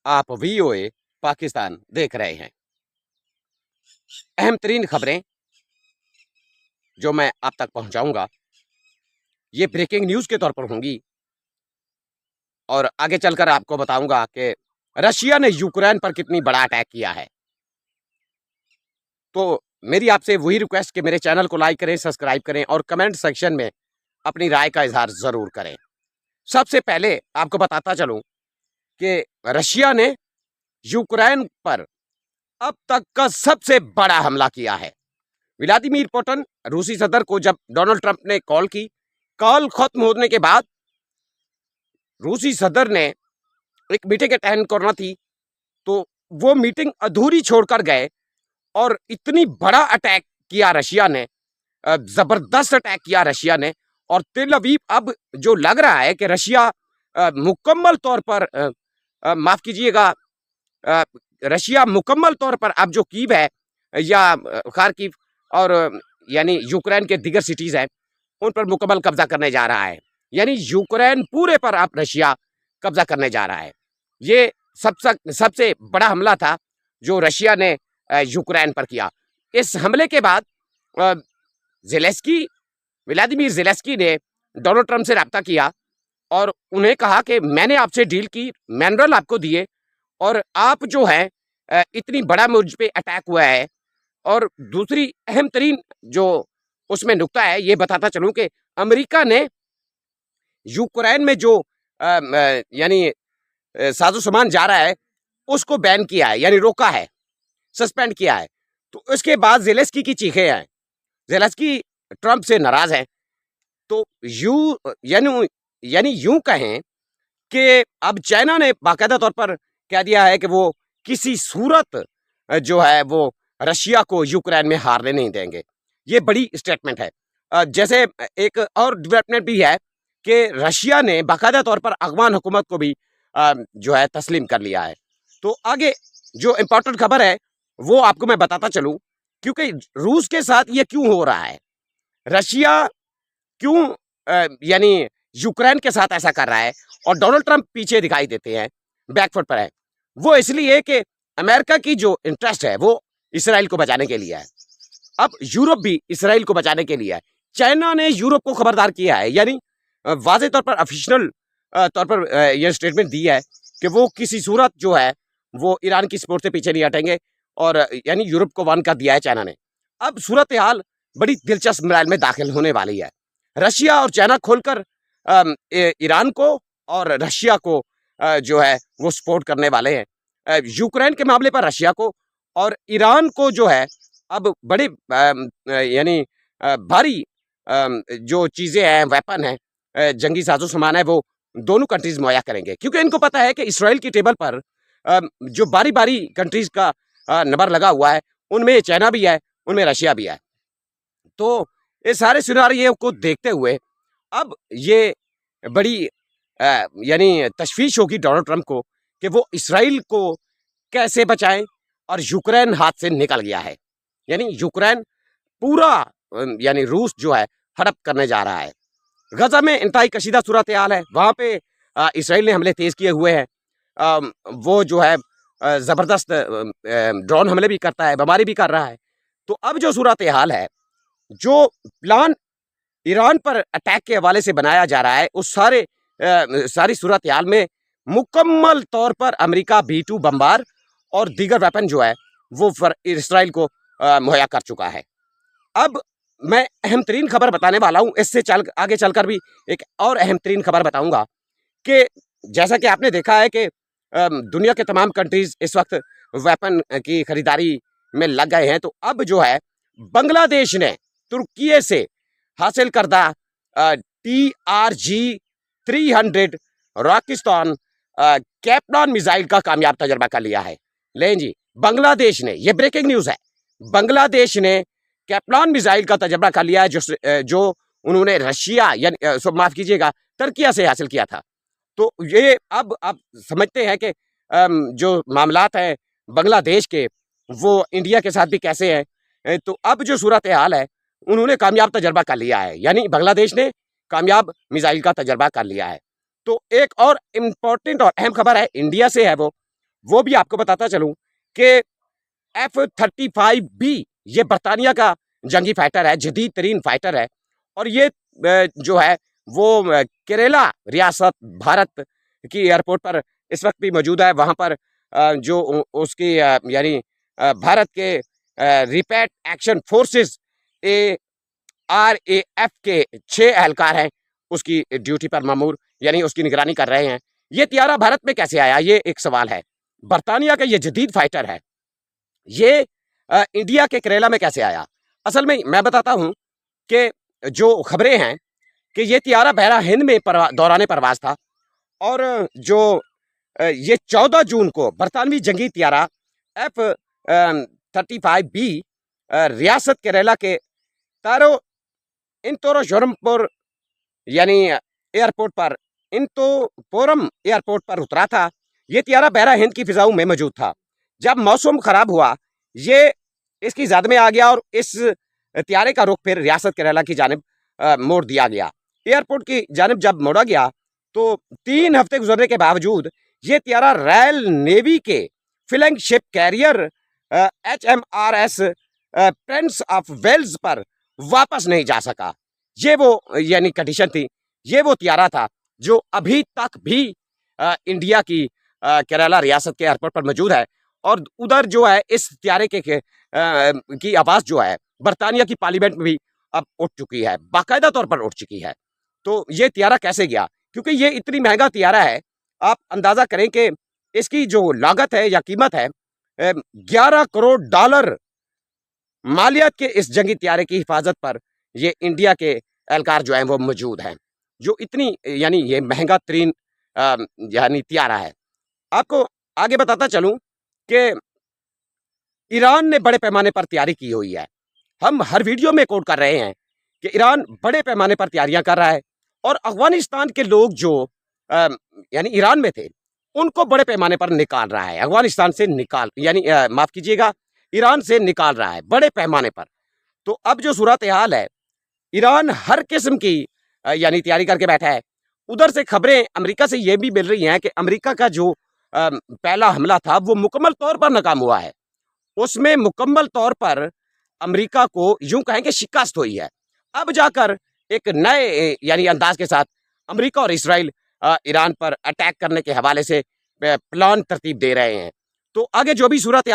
आप वीओए पाकिस्तान देख रहे हैं। अहम तरीन खबरें जो मैं आप तक पहुंचाऊंगा, ये ब्रेकिंग न्यूज के तौर पर होंगी और आगे चलकर आपको बताऊंगा कि रशिया ने यूक्रेन पर कितनी बड़ा अटैक किया है। तो मेरी आपसे वही रिक्वेस्ट कि मेरे चैनल को लाइक करें, सब्सक्राइब करें और कमेंट सेक्शन में अपनी राय का इजहार जरूर करें। सबसे पहले आपको बताता चलूं कि रशिया ने यूक्रेन पर अब तक का सबसे बड़ा हमला किया है। व्लादिमीर पुतिन रूसी सदर को जब डोनाल्ड ट्रंप ने कॉल की, कॉल खत्म होने के बाद रूसी सदर ने एक मीटिंग अटेंड करना थी, तो वो मीटिंग अधूरी छोड़कर गए और इतनी बड़ा अटैक किया रशिया ने, जबरदस्त अटैक किया रशिया ने। और तेल अवीव अब जो लग रहा है कि रशिया मुकम्मल तौर पर माफ कीजिएगा, रशिया मुकम्मल तौर पर अब जो कीव है या खार्किव और यानी यूक्रेन के दिगर सिटीज हैं, उन पर मुकम्मल कब्जा करने जा रहा है। यानी यूक्रेन पूरे पर अब रशिया कब्जा करने जा रहा है। ये सबसे बड़ा हमला था जो रशिया ने यूक्रेन पर किया। इस हमले के बाद व्लादिमीर ज़ेलेंस्की ने डोनाल्ड ट्रंप से रब्ता किया और उन्हें कहा कि मैंने आपसे डील की, मैनुअल आपको दिए और आप जो है इतनी बड़ा मुझ पे अटैक हुआ है। और दूसरी अहम तरीन जो उसमें नुक्ता है, ये बताता चलूं कि अमेरिका ने यूक्रेन में जो यानी साजो सामान जा रहा है उसको बैन किया है, यानी रोका है, सस्पेंड किया है। तो उसके बाद ज़ेलेंस्की की चीखें हैं, ज़ेलेंस्की ट्रंप से नाराज है। तो यानी यूं कहें कि अब चाइना ने बाकायदा तौर पर कह दिया है कि वो किसी सूरत जो है वो रशिया को यूक्रेन में हारने नहीं देंगे। ये बड़ी स्टेटमेंट है। जैसे एक और डेवलपमेंट भी है कि रशिया ने बाकायदा तौर पर अफगान हुकूमत को भी जो है तस्लीम कर लिया है। तो आगे जो इम्पोर्टेंट खबर है वो आपको मैं बताता चलूं, क्योंकि रूस के साथ ये क्यों हो रहा है, रशिया क्यों यानी यूक्रेन के साथ ऐसा कर रहा है और डोनाल्ड ट्रंप पीछे दिखाई देते हैं, बैकफुट पर है। वो इसलिए कि अमेरिका की जो इंटरेस्ट है वो इसराइल को बचाने के लिए है। अब यूरोप भी इसराइल को बचाने के लिए है। चाइना ने यूरोप को खबरदार किया है, यानी वाज़ेह तौर पर ऑफिशियल तौर पर यह स्टेटमेंट दी है कि वो किसी सूरत जो है वो ईरान की सपोर्ट से पीछे नहीं हटेंगे और यानी यूरोप को वार्न कर दिया है चाइना ने। अब सूरत हाल बड़ी दिलचस्प मराहल में दाखिल होने वाली है। रशिया और चाइना खोलकर ईरान को और रशिया को जो है वो सपोर्ट करने वाले हैं। यूक्रेन के मामले पर रशिया को और ईरान को जो है अब बड़े यानी भारी जो चीज़ें हैं, वेपन है, जंगी साजो सामान है, वो दोनों कंट्रीज मुहैया करेंगे, क्योंकि इनको पता है कि इसराइल की टेबल पर जो बारी बारी कंट्रीज का नंबर लगा हुआ है, उनमें चाइना भी है, उनमें रशिया भी है। तो ये सारे सिनारियों को देखते हुए अब ये बड़ी यानी तशवीश होगी डोनाल्ड ट्रंप को कि वो इसराइल को कैसे बचाएं, और यूक्रेन हाथ से निकल गया है। यानी यूक्रेन पूरा यानी रूस जो है हड़प करने जा रहा है। गजा में इंतहाई कशीदा सूरत हाल है, वहाँ पे इसराइल ने हमले तेज किए हुए हैं। वो जो है ज़बरदस्त ड्रोन हमले भी करता है, बमबारी भी कर रहा है। तो अब जो सूरत हाल है, जो प्लान ईरान पर अटैक के हवाले से बनाया जा रहा है, उस सारी सूरत हाल में मुकम्मल तौर पर अमेरिका B-2 बम्बार और दीगर वेपन जो है वो इसराइल को मुहैया कर चुका है। अब मैं अहम तरीन खबर बताने वाला हूँ, इससे आगे चलकर भी एक और अहम तरीन खबर बताऊंगा कि जैसा कि आपने देखा है कि दुनिया के तमाम कंट्रीज इस वक्त वेपन की खरीदारी में लग गए हैं। तो अब जो है बांग्लादेश ने तुर्की से हासिल करदा TRG-300 रॉकिस्तान कैप्टन मिसाइल का कामयाब तजर्बा कर लिया है। लें जी, बांग्लादेश ने, ये ब्रेकिंग न्यूज है, बांग्लादेश ने कैप्टन मिसाइल का तजर्बा कर लिया है जो उन्होंने रशिया यानी माफ कीजिएगा तुर्की से हासिल किया था। तो ये अब आप समझते हैं कि जो मामलात हैं बांग्लादेश के वो इंडिया के साथ भी कैसे हैं। तो अब जो सूरत हाल है, उन्होंने कामयाब तजर्बा कर लिया है, यानी बांग्लादेश ने कामयाब मिसाइल का तजर्बा कर लिया है। तो एक और इम्पोर्टेंट और अहम खबर है, इंडिया से है वो, वो भी आपको बताता चलूं कि F-35B ये बरतानिया का जंगी फाइटर है, जदीद तरीन फाइटर है। और ये जो है वो केरला रियासत भारत की एयरपोर्ट पर इस वक्त भी मौजूद है। वहां पर जो उसकी यानी भारत के रिपैट एक्शन फोर्सेस RAF के 6 एहलकार हैं उसकी ड्यूटी पर मामूर, यानी उसकी निगरानी कर रहे हैं। ये तियारा भारत में कैसे आया, ये एक सवाल है। बरतानिया का ये जदीद फाइटर है, ये इंडिया के केरला में कैसे आया? असल में मैं बताता हूं कि जो खबरें हैं कि ये तियारा बहरा हिंद में दौरान परवाज था, और जो ये 14 जून को बरतानवी जंगी तियारा F-35B रियासत केरला के तारो इंतोरशोरमपुर यानी एयरपोर्ट पर इंतोपोरम एयरपोर्ट पर उतरा था। ये तियारा बहरा हिंद की फिजाओं में मौजूद था। जब मौसम खराब हुआ, ये इसकी ज़द में आ गया और इस तियारे का रुख फिर रियासत केरला की जानिब मोड़ दिया गया। एयरपोर्ट की जानिब जब मोड़ा गया तो 3 हफ्ते गुजरने के बावजूद ये तियारा रॉयल नेवी के flagship carrier HMRS Prince of Wales पर वापस नहीं जा सका। ये वो यानी कंडीशन थी। ये वो तियारा था जो अभी तक भी इंडिया की केरला रियासत के एयरपोर्ट पर मौजूद है, और उधर जो है इस तियारे की आवाज़ जो है बरतानिया की पार्लियामेंट में भी अब उठ चुकी है, बाकायदा तौर पर उठ चुकी है। तो ये तियारा कैसे गया? क्योंकि ये इतनी महंगा तियारा है, आप अंदाज़ा करें कि इसकी जो लागत है या कीमत है 11 करोड़ डॉलर मालियत के इस जंगी तियारे की हिफाजत पर ये इंडिया के एहलकार जो हैं वो मौजूद हैं, जो इतनी यानी ये महंगा तरीन यानी तियारा है। आपको आगे बताता चलूं कि ईरान ने बड़े पैमाने पर तैयारी की हुई है। हम हर वीडियो में कोट कर रहे हैं कि ईरान बड़े पैमाने पर तैयारियां कर रहा है, और अफगानिस्तान के लोग जो यानी ईरान में थे उनको बड़े पैमाने पर निकाल रहा है, अफगानिस्तान से निकाल यानी माफ कीजिएगा, ईरान से निकाल रहा है बड़े पैमाने पर। तो अब जो सूरत हाल है, ईरान हर किस्म की यानी तैयारी करके बैठा है। उधर से खबरें अमेरिका से ये भी मिल रही हैं कि अमेरिका का जो पहला हमला था वो मुकम्मल तौर पर नाकाम हुआ है। उसमें मुकम्मल तौर पर अमेरिका को यूं कहें कि शिकस्त हुई है। अब जाकर एक नए यानी अंदाज के साथ अमेरिका और इसराइल ईरान पर अटैक करने के हवाले से प्लान तरतीब दे रहे हैं। तो आगे जो भी सूरत